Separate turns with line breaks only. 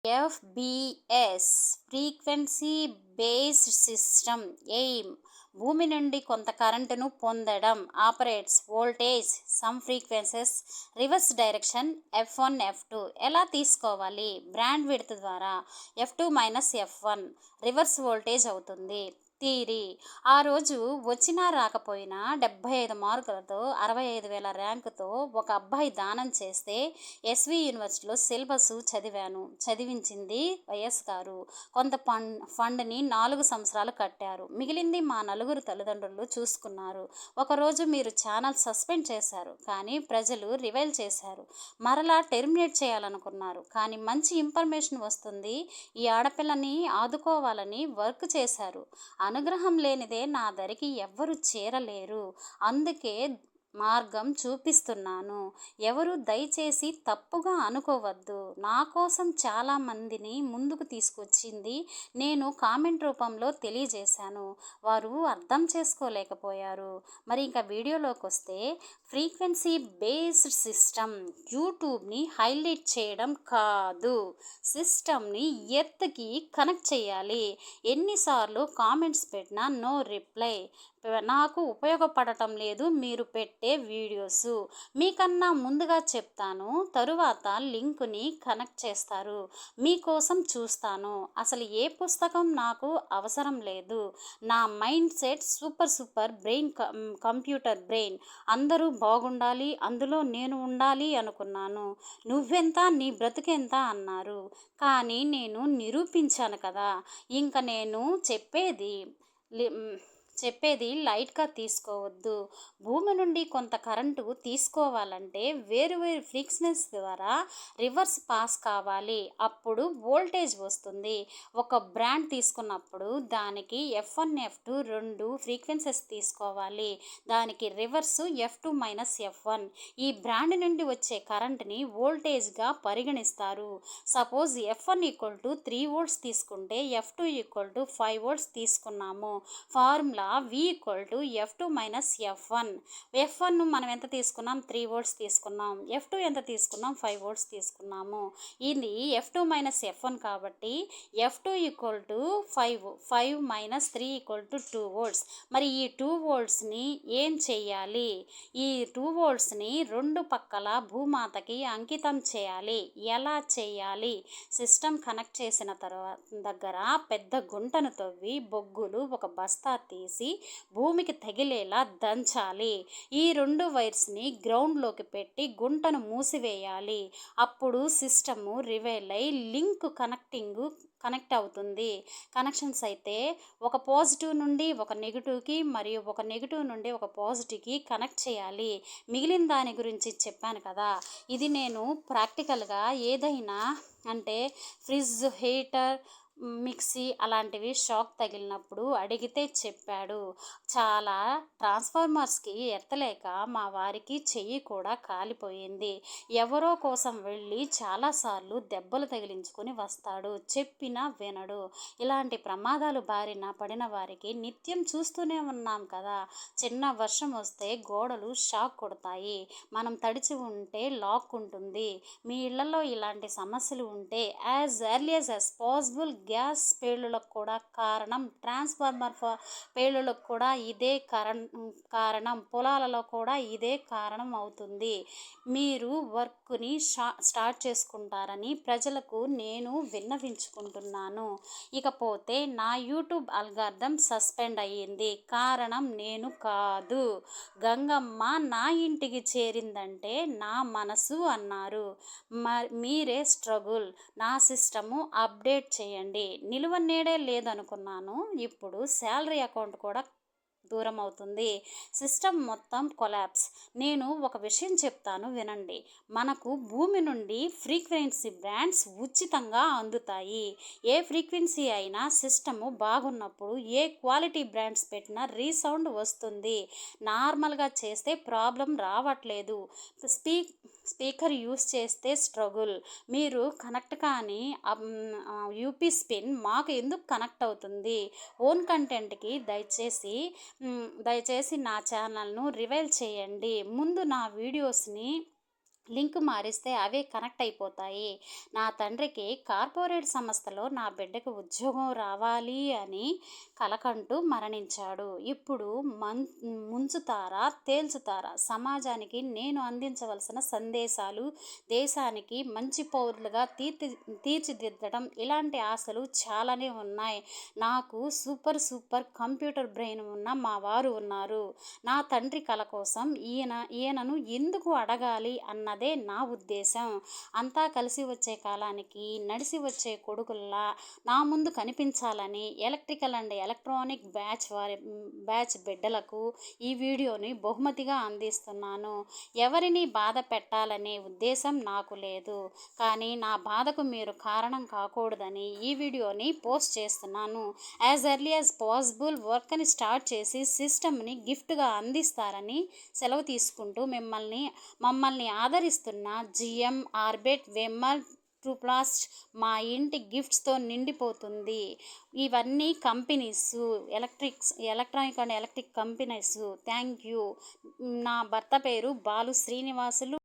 FBS frequency based system aim భూమి నుండి కొంత కరెంటును పొందడం. Operates voltage some frequencies reverse direction F1 F2 ఎలా తీసుకోవాలి? బ్రాండ్ విడ్త్ ద్వారా F2 minus F1 reverse voltage అవుతుంది. థియరీ ఆ రోజు వచ్చినా రాకపోయినా 75 మార్కులతో 65,000 ర్యాంకుతో ఒక అబ్బాయి దానం చేస్తే ఎస్వి యూనివర్సిటీలో సిలబస్ చదివించింది వైఎస్ గారు. కొంత ఫండ్ని 4 సంవత్సరాలు కట్టారు. మిగిలింది మా నలుగురు తల్లిదండ్రులు చూసుకున్నారు. ఒకరోజు మీరు ఛానల్ సస్పెండ్ చేశారు, కానీ ప్రజలు రివైల్ చేశారు. మరలా టెర్మినేట్ చేయాలనుకున్నారు, కానీ మంచి ఇన్ఫర్మేషన్ వస్తుంది, ఈ ఆడపిల్లని ఆదుకోవాలని వర్క్ చేశారు. అనుగ్రహం లేనిదే నా దరికి ఎవ్వరు చేరలేరు. అందుకే మార్గం చూపిస్తున్నాను. ఎవరు దయచేసి తప్పుగా అనుకోవద్దు. నా కోసం చాలామందిని ముందుకు తీసుకొచ్చింది నేను కామెంట్ రూపంలో తెలియజేశాను. వారు అర్థం చేసుకోలేకపోయారు. మరి ఇంకా వీడియోలోకి వస్తే, ఫ్రీక్వెన్సీ బేస్డ్ సిస్టమ్ యూట్యూబ్ని హైలైట్ చేయడం కాదు, సిస్టమ్ని ఎర్త్కి కనెక్ట్ చేయాలి. ఎన్నిసార్లు కామెంట్స్ పెట్టినా నో రిప్లై. నాకు ఉపయోగపడటం లేదు మీరు పెట్టే వీడియోస్. మీకన్నా ముందుగా చెప్తాను, తరువాత లింకుని కనెక్ట్ చేస్తారు. మీకోసం చూస్తాను. అసలు ఏ పుస్తకం నాకు అవసరం లేదు. నా mind set super brain, computer brain. అందరూ బాగుండాలి, అందులో నేను ఉండాలి అనుకున్నాను. నువ్వెంత, నీ బ్రతుకెంత అన్నారు, కానీ నేను నిరూపించాను కదా. ఇంక నేను చెప్పేది లైట్గా తీసుకోవద్దు. భూమి నుండి కొంత కరెంటు తీసుకోవాలంటే వేరు ఫ్రీక్వెన్సీ ద్వారా రివర్స్ పాస్ కావాలి. అప్పుడు వోల్టేజ్ వస్తుంది. ఒక బ్రాండ్ తీసుకున్నప్పుడు దానికి F1 F2 2 ఫ్రీక్వెన్సీస్ తీసుకోవాలి. దానికి రివర్స్ F2 మైనస్ F1. ఈ బ్రాండ్ నుండి వచ్చే కరెంట్ని వోల్టేజ్గా పరిగణిస్తారు. సపోజ్ F1 3 వోల్ట్స్ తీసుకుంటే F2 5 వోల్ట్స్ తీసుకున్నాము. Formula V F2 minus F1. F1 మనం ఎంత తీసుకున్నాం? 3 వోల్ట్స్ తీసుకున్నాం. F2 ఎంత తీసుకున్నాం? 5 వోల్ట్స్ తీసుకున్నాము. ఇది F2 మైనస్ F1 కాబట్టి F2 5 మైనస్ 3 2 వోల్ట్స్. మరి ఈ 2 వోల్ట్స్ని ఏం చేయాలి? ఈ 2 వోల్ట్స్ని రెండు పక్కల భూమాతకి అంకితం చేయాలి. ఎలా చేయాలి? సిస్టమ్ కనెక్ట్ చేసిన దగ్గర పెద్ద గుంటను తవ్వి బొగ్గులు ఒక బస్తా తీసి భూమికి తగిలేలా దంచాలి. ఈ 2 వైర్స్ని గ్రౌండ్లోకి పెట్టి గుంటను మూసివేయాలి. అప్పుడు సిస్టము రివైల్ అయి లింక్ కనెక్ట్ అవుతుంది. కనెక్షన్స్ అయితే ఒక పాజిటివ్ నుండి ఒక నెగిటివ్కి మరియు ఒక నెగిటివ్ నుండి ఒక పాజిటివ్కి కనెక్ట్ చేయాలి. మిగిలిన దాని గురించి చెప్పాను కదా. ఇది నేను ప్రాక్టికల్గా ఏదైనా అంటే ఫ్రిడ్జ్, హీటర్, మిక్సీ అలాంటివి షాక్ తగిలినప్పుడు అడిగితే చెప్పాడు. చాలా ట్రాన్స్ఫార్మర్స్కి ఎత్తలేక మా వారికి చెయ్యి కూడా కాలిపోయింది. ఎవరో కోసం వెళ్ళి చాలాసార్లు దెబ్బలు తగిలించుకొని వస్తాడు. చెప్పినా వినడు. ఇలాంటి ప్రమాదాలు బారిన పడిన వారికి నిత్యం చూస్తూనే ఉన్నాం కదా. చిన్న వర్షం వస్తే గోడలు షాక్ కొడతాయి. మనం తడిచి ఉంటే లాక్ ఉంటుంది. మీ ఇళ్లలో ఇలాంటి సమస్యలు ఉంటే as early as possible gas పేలులకు కూడా కారణం, ట్రాన్స్ఫార్మర్ పేలులకు కూడా ఇదే కారణం, పొలాలలో కూడా ఇదే కారణం అవుతుంది. మీరు వర్క్ని స్టార్ట్ చేసుకుంటారని ప్రజలకు నేను విన్నవించుకుంటున్నాను. ఇకపోతే నా యూట్యూబ్ అల్గారిథం సస్పెండ్ అయ్యింది. కారణం నేను కాదు. గంగమ్మ నా ఇంటికి చేరిందంటే నా మనసు అన్నారు. మీరే స్ట్రగుల్. నా సిస్టము అప్డేట్ చేయండి. నిలువ నీడే లేదనుకున్నాను. ఇప్పుడు శాలరీ అకౌంట్ కూడా దూరం అవుతుంది. సిస్టమ్ మొత్తం కొలాప్స్. నేను ఒక విషయం చెప్తాను వినండి. మనకు భూమి నుండి ఫ్రీక్వెన్సీ బ్రాండ్స్ ఉచితంగా అందుతాయి. ఏ ఫ్రీక్వెన్సీ అయినా సిస్టము బాగున్నప్పుడు ఏ క్వాలిటీ బ్రాండ్స్ పెట్టినా రీసౌండ్ వస్తుంది. నార్మల్గా చేస్తే ప్రాబ్లం రావట్లేదు. స్పీకర్ యూస్ చేస్తే స్ట్రగుల్. మీరు కనెక్ట్ కానీ యూపీ స్పిన్ మాకు ఎందుకు కనెక్ట్ అవుతుంది? ఓన్ కంటెంట్కి దయచేసి నా ఛానల్ను రివైల్ చేయండి. ముందు నా వీడియోస్ని లింక్ మారిస్తే అవే కనెక్ట్ అయిపోతాయి. నా తండ్రికి కార్పొరేట్ సంస్థలో నా బిడ్డకి ఉద్యోగం రావాలి అని కలకంటూ మరణించాడు. ఇప్పుడు ముంచుతారా, తేల్చుతారా? సమాజానికి నేను అందించవలసిన సందేశాలు, దేశానికి మంచి పౌరులుగా తీర్చిదిద్దడం, ఇలాంటి ఆశలు చాలానే ఉన్నాయి. నాకు సూపర్ కంప్యూటర్ బ్రెయిన్ ఉన్న మా వారు ఉన్నారు. నా తండ్రి కల కోసం ఈయనను ఎందుకు అడగాలి అన్నదే నా ఉద్దేశం. అంతా కలిసి వచ్చే కాలానికి నడిసి వచ్చే కొడుకుల్లా నా ముందు కనిపించాలని ఎలక్ట్రికల్ అండ్ ఎలక్ట్రానిక్ బ్యాచ్ బిడ్డలకు ఈ వీడియోని బహుమతిగా అందిస్తున్నాను. ఎవరిని బాధ పెట్టాలనే ఉద్దేశం నాకు లేదు, కానీ నా బాధకు మీరు కారణం కాకూడదని ఈ వీడియోని పోస్ట్ చేస్తున్నాను. యాజ్ ఎర్లీ యాజ్ పాసిబుల్ వర్క్ని స్టార్ట్ చేసి సిస్టమ్ని గిఫ్ట్గా అందిస్తారని సెలవు తీసుకుంటూ మమ్మల్ని ఆదరిస్తున్న జిఎం, ఆర్బిట్, వెమ్మల్, ట్రూప్లాస్ట్ మా ఇంటి గిఫ్ట్స్తో నిండిపోతుంది. ఇవన్నీ companies, electronic and electric companies. Thank you. నా భర్త పేరు బాలు శ్రీనివాసులు.